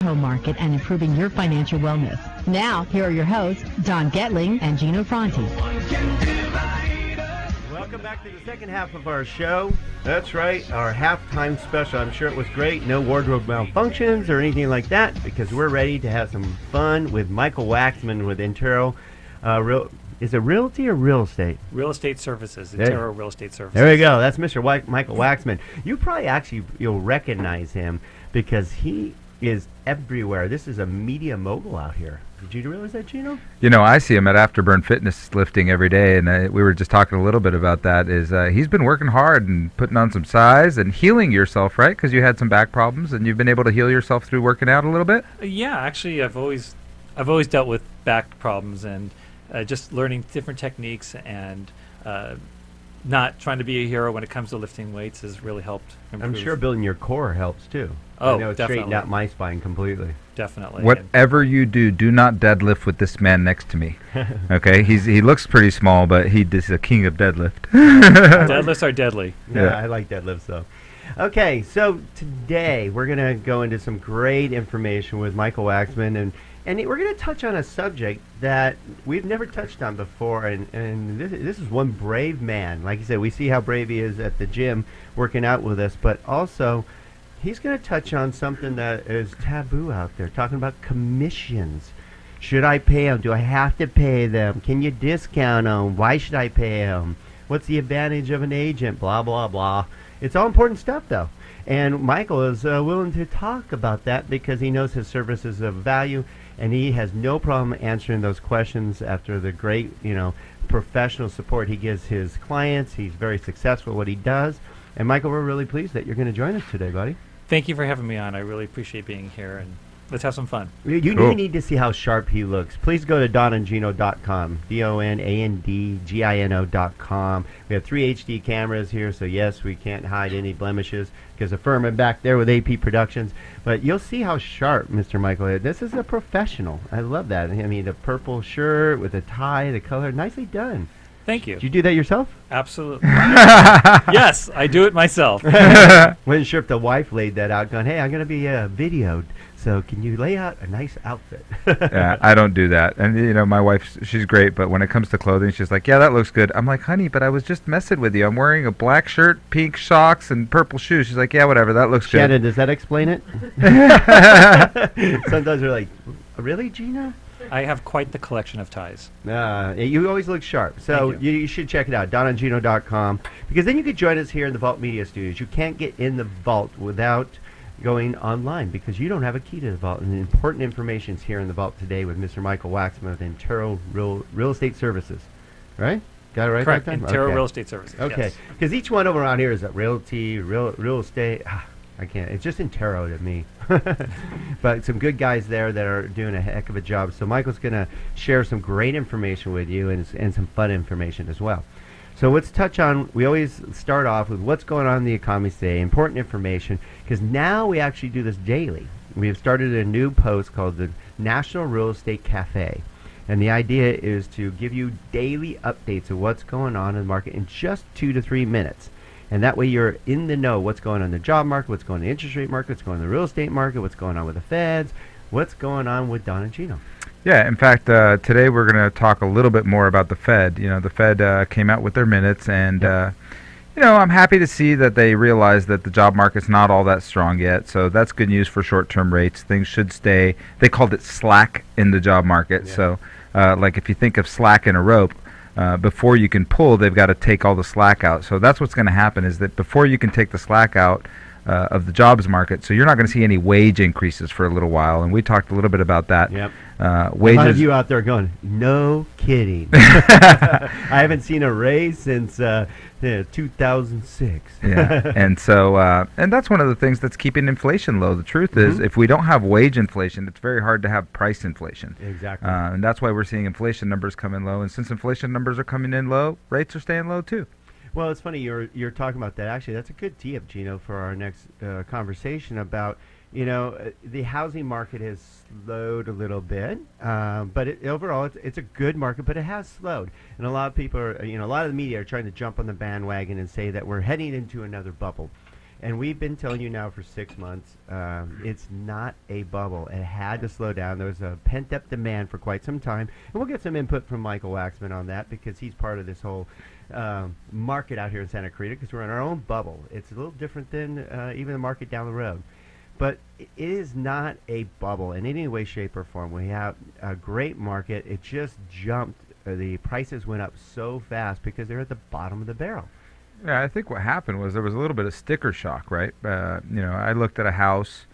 home market and improving your financial wellness. Now, here are your hosts, Don Getling and Gino Franti. Welcome back to the second half of our show. That's right, our halftime special. I'm sure it was great. No wardrobe malfunctions or anything like that, because we're ready to have some fun with Michael Waxman with Intero. Is it realty or real estate? Real estate services. Intero Real Estate Services. There we go. That's Mr. Michael Waxman. You probably you'll recognize him because he is everywhere. This is a media mogul out here. Did you realize that, Gino? You know, I see him at Afterburn Fitness lifting every day, and we were just talking a little bit about that. He's been working hard and putting on some size and healing yourself, right? Because you had some back problems, and you've been able to heal yourself through working out a little bit. Yeah, actually, I've always dealt with back problems, and just learning different techniques and not trying to be a hero when it comes to lifting weights has really helped improve. I'm sure building your core helps too. Oh, I know it definitely. straightened out my spine completely. Definitely. Whatever you do not deadlift with this man next to me. Okay, he looks pretty small, but he's a king of deadlift. Deadlifts are deadly. Yeah, I like deadlifts though. Okay, so today we're going to go into some great information with Michael Waxman, and we're going to touch on a subject that we've never touched on before, and this is one brave man. Like you said, we see how brave he is at the gym working out with us, but also he's going to touch on something that is taboo out there, talking about commissions. Should I pay them? Do I have to pay them? Can you discount them? Why should I pay them? What's the advantage of an agent? Blah, blah, blah. It's all important stuff, though. And Michael is willing to talk about that because he knows his service is of value, and he has no problem answering those questions after the great, professional support he gives his clients. He's very successful at what he does. And Michael, we're really pleased that you're going to join us today, buddy. Thank you for having me on. I really appreciate being here, and let's have some fun. You need to see how sharp he looks. Please go to donandgino.com, DONANDGINO.com. We have 3 HD cameras here, so yes, we can't hide any blemishes because of Furman back there with AP Productions. But you'll see how sharp Mr. Michael is. This is a professional. I love that. I mean, the purple shirt with the tie, the color, nicely done. Thank you. Did you do that yourself? Absolutely. Yes, I do it myself. Wasn't sure if the wife laid that out, going, hey, I'm going to be videoed, so can you lay out a nice outfit? Yeah, I don't do that. And, my wife, she's great, but when it comes to clothing, she's like, yeah, that looks good. I'm like, honey, but I was just messing with you. I'm wearing a black shirt, pink socks, and purple shoes. She's like, yeah, whatever, that looks good. Shannon, does that explain it? Sometimes we're like, really, Gina? I have quite the collection of ties. You always look sharp. So you should check it out, donandgino.com, because then you could join us here in the Vault Media Studios. You can't get in the Vault without going online because you don't have a key to the Vault. And the important information is here in the Vault today with Mr. Michael Waxman of Intero Real Estate Services. Right? Got it right? Correct. That time? Intero Okay. Real Estate Services. Okay. Because each one over around here is a realty, real estate. I can't. It's just Intero to me. But some good guys there that are doing a heck of a job. So Michael's going to share some great information with you and some fun information as well. So let's touch on, we always start off with what's going on in the economy today, important information, because now we actually do this daily. We have started a new post called the National Real Estate Cafe. And the idea is to give you daily updates of what's going on in the market in just 2 to 3 minutes. And that way you're in the know what's going on in the job market, what's going on in the interest rate market, what's going on in the real estate market, what's going on with the feds, what's going on with Don and Gino. Yeah, in fact, today we're going to talk a little bit more about the Fed. The Fed came out with their minutes, and I'm happy to see that they realize that the job market's not all that strong yet. So that's good news for short-term rates. Things should stay. They called it slack in the job market. Yeah. So, like if you think of slack in a rope, before you can pull, they've got to take all the slack out. So that's what's going to happen is that before you can take the slack out of the jobs market, so you're not going to see any wage increases for a little while. And we talked a little bit about that. Yep. Wages. A lot of you out there going, no kidding. I haven't seen a raise since 2006. Yeah, and so and that's one of the things that's keeping inflation low. The truth is, if we don't have wage inflation, it's very hard to have price inflation. Exactly. And that's why we're seeing inflation numbers come in low. And since inflation numbers are coming in low, rates are staying low too. Well, it's funny you're talking about that. Actually, that's a good tee-up, Gino, for our next conversation about, the housing market has slowed a little bit, but overall it's a good market, but it has slowed. And a lot of people are, a lot of the media are trying to jump on the bandwagon and say that we're heading into another bubble. And we've been telling you now for 6 months, it's not a bubble. It had to slow down. There was a pent-up demand for quite some time. And we'll get some input from Michael Waxman on that because he's part of this whole market out here in Santa Clarita because we're in our own bubble. It's a little different than even the market down the road. But it is not a bubble in any way, shape, or form. We have a great market. It just jumped. The prices went up so fast because they're at the bottom of the barrel. Yeah, I think what happened was there was a little bit of sticker shock, right? I looked at a house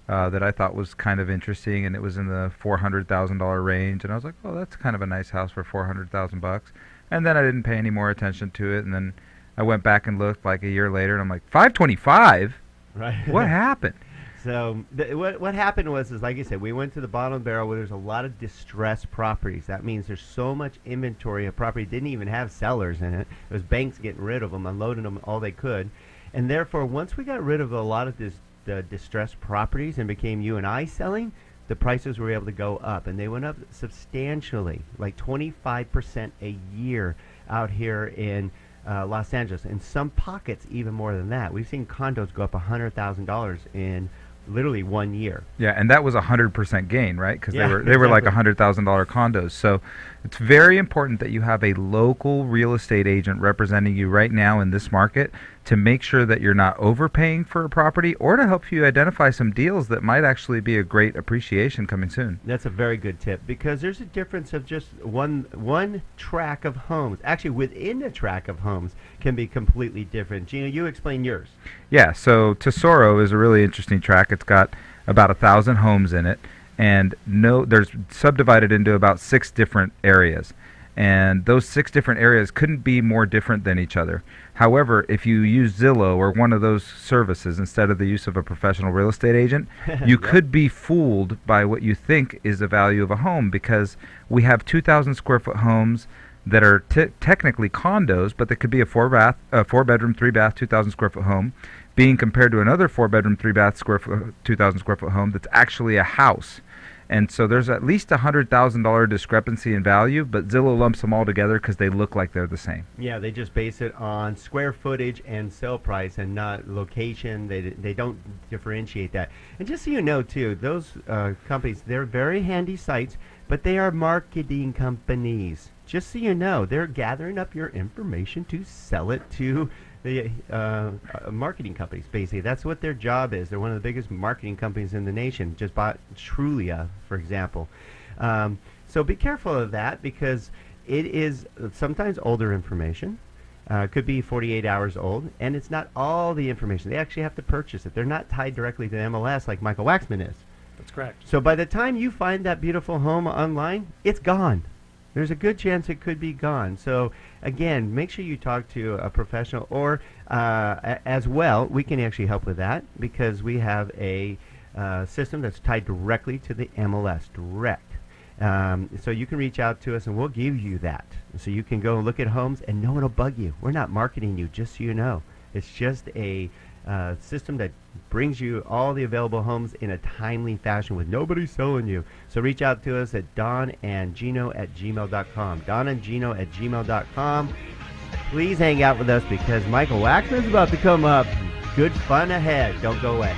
that I thought was kind of interesting, and it was in the $400,000 range, and I was like, "Oh, that's kind of a nice house for $400,000." And then I didn't pay any more attention to it, and then I went back and looked like a year later, and I'm like, $525? Right. What happened? So what happened was, like you said, we went to the bottom of the barrel where there's a lot of distressed properties. That means there's so much inventory. A property didn't even have sellers in it. It was banks getting rid of them, unloading them all they could. And therefore, once we got rid of a lot of the distressed properties and became you and I selling, the prices were able to go up. And they went up substantially, like 25% a year out here in Los Angeles. In some pockets, even more than that. We've seen condos go up $100,000 in literally 1 year. Yeah, and that was 100% gain, right? Because Yeah, they were like exactly. $100,000 condos. So it's very important that you have a local real estate agent representing you right now in this market to make sure that you're not overpaying for a property or to help you identify some deals that might actually be a great appreciation coming soon. That's a very good tip because there's a difference of just one track of homes. Actually, within a track of homes can be completely different. Gino, you explain yours. Yeah, so Tesoro is a really interesting track. It's got about 1,000 homes in it, and there's subdivided into about 6 different areas. And those 6 different areas couldn't be more different than each other. However, if you use Zillow or one of those services instead of the use of a professional real estate agent, you could be fooled by what you think is the value of a home because we have 2,000 square foot homes that are technically condos, but they could be a 4-bedroom, 3-bath, 2,000 square foot home, being compared to another 4-bedroom, 3-bath, 2,000 square foot home that's actually a house. And so there's at least $100,000 discrepancy in value, but Zillow lumps them all together because they look like they're the same. Yeah, they just base it on square footage and sale price and not location. They don't differentiate that. And just so you know, too, those companies, they're very handy sites, but they are marketing companies. Just so you know, they're gathering up your information to sell it to the marketing companies, basically. That's what their job is. They're one of the biggest marketing companies in the nation. Just bought Trulia, for example. So be careful of that because it is sometimes older information. Could be 48 hours old, and it's not all the information. They actually have to purchase it. They're not tied directly to the MLS like Michael Waxman is. That's correct. So by the time you find that beautiful home online, it's gone. There's a good chance it could be gone. So again, make sure you talk to a professional, or as well, we can actually help with that because we have a system that's tied directly to the MLS, direct. So you can reach out to us and we'll give you that. So you can go and look at homes and no one will bug you. We're not marketing you, just so you know. It's just a system that brings you all the available homes in a timely fashion with nobody selling you. So reach out to us at donandgino@gmail.com. donandgino@gmail.com. Please hang out with us because Michael Waxman's about to come up. Good fun ahead. Don't go away.